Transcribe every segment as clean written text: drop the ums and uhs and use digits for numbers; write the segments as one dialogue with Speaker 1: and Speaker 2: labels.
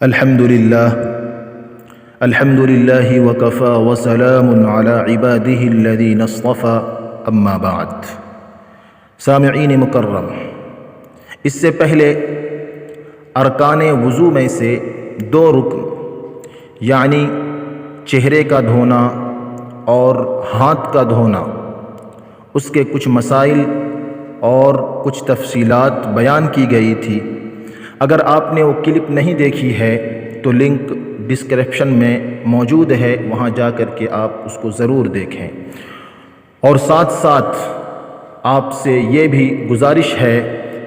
Speaker 1: الحمد لله وكفى وسلام على عباده الذين اصطفى اما بعد۔ سامعین مکرم، اس سے پہلے ارکان وضو میں سے دو رکن یعنی چہرے کا دھونا اور ہاتھ کا دھونا، اس کے کچھ مسائل اور کچھ تفصیلات بیان کی گئی تھی۔ اگر آپ نے وہ کلپ نہیں دیکھی ہے تو لنک ڈسکرپشن میں موجود ہے، وہاں جا کر کے آپ اس کو ضرور دیکھیں۔ اور ساتھ ساتھ آپ سے یہ بھی گزارش ہے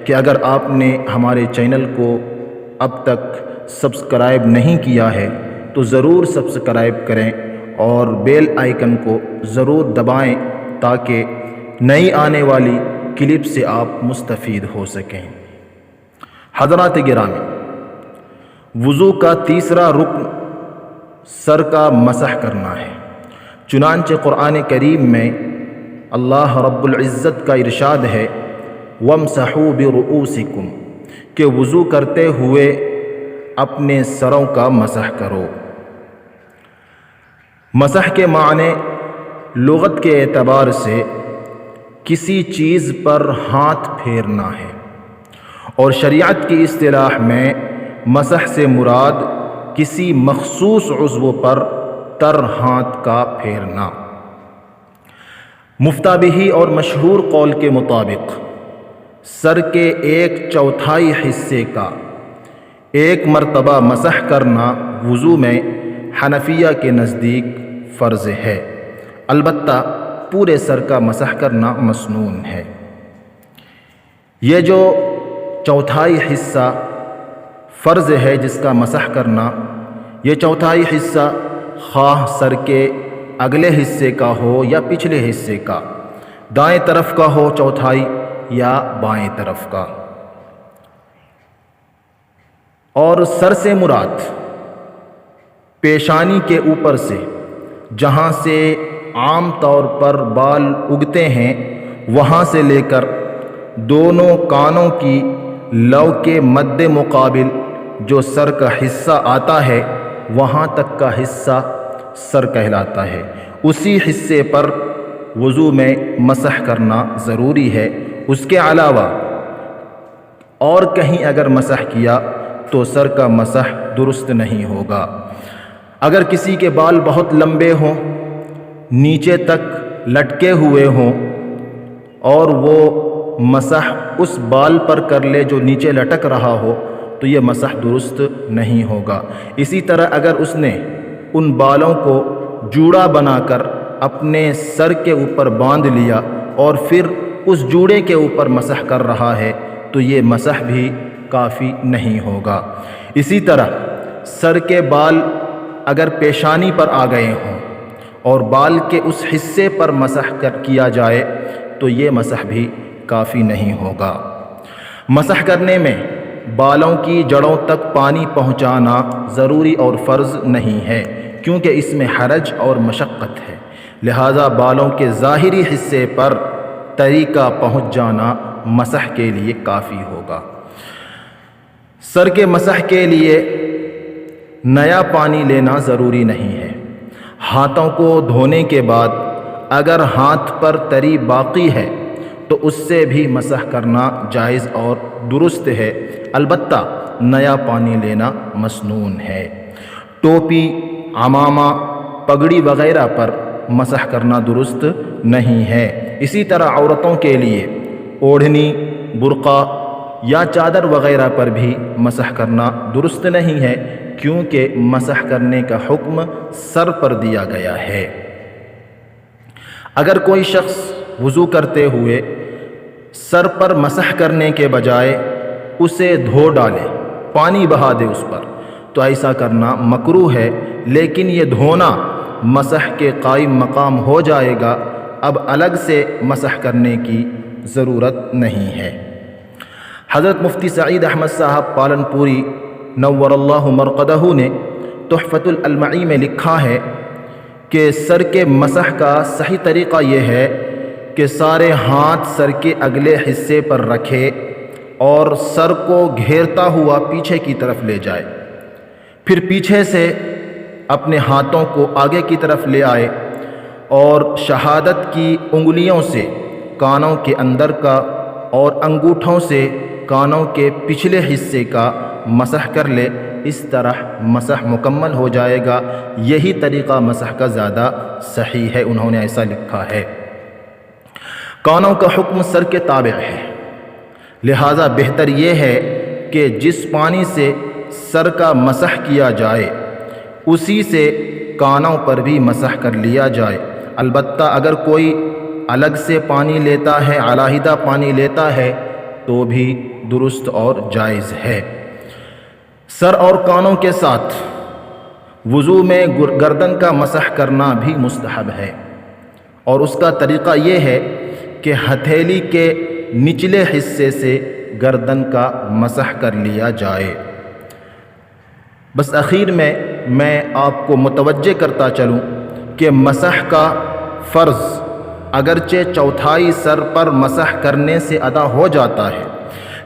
Speaker 1: کہ اگر آپ نے ہمارے چینل کو اب تک سبسکرائب نہیں کیا ہے تو ضرور سبسکرائب کریں اور بیل آئیکن کو ضرور دبائیں تاکہ نئی آنے والی کلپ سے آپ مستفید ہو سکیں۔ حضرات گرامی، وضو کا تیسرا رکن سر کا مسح کرنا ہے۔ چنانچہ قرآن کریم میں اللہ رب العزت کا ارشاد ہے وَامْسَحُوا بِرُؤُوسِكُمْ کہ وضو کرتے ہوئے اپنے سروں کا مسح کرو۔ مسح کے معنی لغت کے اعتبار سے کسی چیز پر ہاتھ پھیرنا ہے، اور شریعت کی اصطلاح میں مسح سے مراد کسی مخصوص عضو پر تر ہاتھ کا پھیرنا۔ مفتابہی اور مشہور قول کے مطابق سر کے 1/4 حصے کا ایک مرتبہ مسح کرنا وضو میں حنفیہ کے نزدیک فرض ہے، البتہ پورے سر کا مسح کرنا مسنون ہے۔ یہ جو 1/4 حصہ فرض ہے جس کا مسح کرنا، یہ 1/4 حصہ خواہ سر کے اگلے حصے کا ہو یا پچھلے حصے کا، دائیں طرف کا ہو 1/4 یا بائیں طرف کا۔ اور سر سے مراد پیشانی کے اوپر سے جہاں سے عام طور پر بال اگتے ہیں وہاں سے لے کر دونوں کانوں کی لو کے مد مقابل جو سر کا حصہ آتا ہے وہاں تک کا حصہ سر کہلاتا ہے۔ اسی حصے پر وضو میں مسح کرنا ضروری ہے، اس کے علاوہ اور کہیں اگر مسح کیا تو سر کا مسح درست نہیں ہوگا۔ اگر کسی کے بال بہت لمبے ہوں، نیچے تک لٹکے ہوئے ہوں اور وہ مسح اس بال پر کر لے جو نیچے لٹک رہا ہو تو یہ مسح درست نہیں ہوگا۔ اسی طرح اگر اس نے ان بالوں کو جوڑا بنا کر اپنے سر کے اوپر باندھ لیا اور پھر اس جوڑے کے اوپر مسح کر رہا ہے تو یہ مسح بھی کافی نہیں ہوگا۔ اسی طرح سر کے بال اگر پیشانی پر آ گئے ہوں اور بال کے اس حصے پر مسح کیا جائے تو یہ مسح بھی کافی نہیں ہوگا۔ مسح کرنے میں بالوں کی جڑوں تک پانی پہنچانا ضروری اور فرض نہیں ہے کیونکہ اس میں حرج اور مشقت ہے، لہذا بالوں کے ظاہری حصے پر تری کا پہنچ جانا مسح کے لیے کافی ہوگا۔ سر کے مسح کے لیے نیا پانی لینا ضروری نہیں ہے۔ ہاتھوں کو دھونے کے بعد اگر ہاتھ پر تری باقی ہے تو اس سے بھی مسح کرنا جائز اور درست ہے، البتہ نیا پانی لینا مسنون ہے۔ ٹوپی، عمامہ، پگڑی وغیرہ پر مسح کرنا درست نہیں ہے۔ اسی طرح عورتوں کے لیے اوڑھنی، برقع یا چادر وغیرہ پر بھی مسح کرنا درست نہیں ہے کیونکہ مسح کرنے کا حکم سر پر دیا گیا ہے۔ اگر کوئی شخص وضو کرتے ہوئے سر پر مسح کرنے کے بجائے اسے دھو ڈالے، پانی بہا دے اس پر، تو ایسا کرنا مکروہ ہے، لیکن یہ دھونا مسح کے قائم مقام ہو جائے گا، اب الگ سے مسح کرنے کی ضرورت نہیں ہے۔ حضرت مفتی سعید احمد صاحب پالن پوری نور اللہ مرقدہ نے تحفۃ الالمعی میں لکھا ہے کہ سر کے مسح کا صحیح طریقہ یہ ہے کہ سارے ہاتھ سر کے اگلے حصے پر رکھے اور سر کو گھیرتا ہوا پیچھے کی طرف لے جائے۔ پھر پیچھے سے اپنے ہاتھوں کو آگے کی طرف لے آئے اور شہادت کی انگلیوں سے کانوں کے اندر کا اور انگوٹھوں سے کانوں کے پچھلے حصے کا مسح کر لے، اس طرح مسح مکمل ہو جائے گا۔ یہی طریقہ مسح کا زیادہ صحیح ہے، انہوں نے ایسا لکھا ہے۔ کانوں کا حکم سر کے تابع ہے، لہٰذا بہتر یہ ہے کہ جس پانی سے سر کا مسح کیا جائے اسی سے کانوں پر بھی مسح کر لیا جائے۔ البتہ اگر کوئی الگ سے پانی لیتا ہے، علیحدہ پانی لیتا ہے تو بھی درست اور جائز ہے۔ سر اور کانوں کے ساتھ وضو میں گردن کا مسح کرنا بھی مستحب ہے، اور اس کا طریقہ یہ ہے کہ ہتھیلی کے نچلے حصے سے گردن کا مسح کر لیا جائے۔ بس اخیر میں آپ کو متوجہ کرتا چلوں کہ مسح کا فرض اگرچہ چوتھائی سر پر مسح کرنے سے ادا ہو جاتا ہے،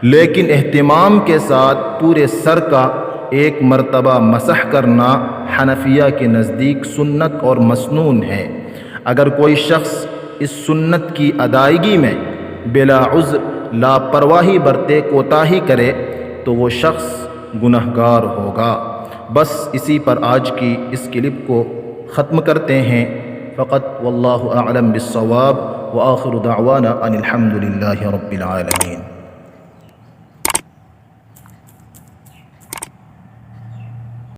Speaker 1: لیکن اہتمام کے ساتھ پورے سر کا ایک مرتبہ مسح کرنا حنفیہ کے نزدیک سنت اور مسنون ہے۔ اگر کوئی شخص اس سنت کی ادائیگی میں بلا عذر لاپرواہی برتے، کوتاہی کرے تو وہ شخص گنہگار ہوگا۔ بس اسی پر آج کی اس کلپ کو ختم کرتے ہیں۔ فقط واللہ اعلم بالصواب، وآخر دعوانا ان الحمد للہ رب العالمین۔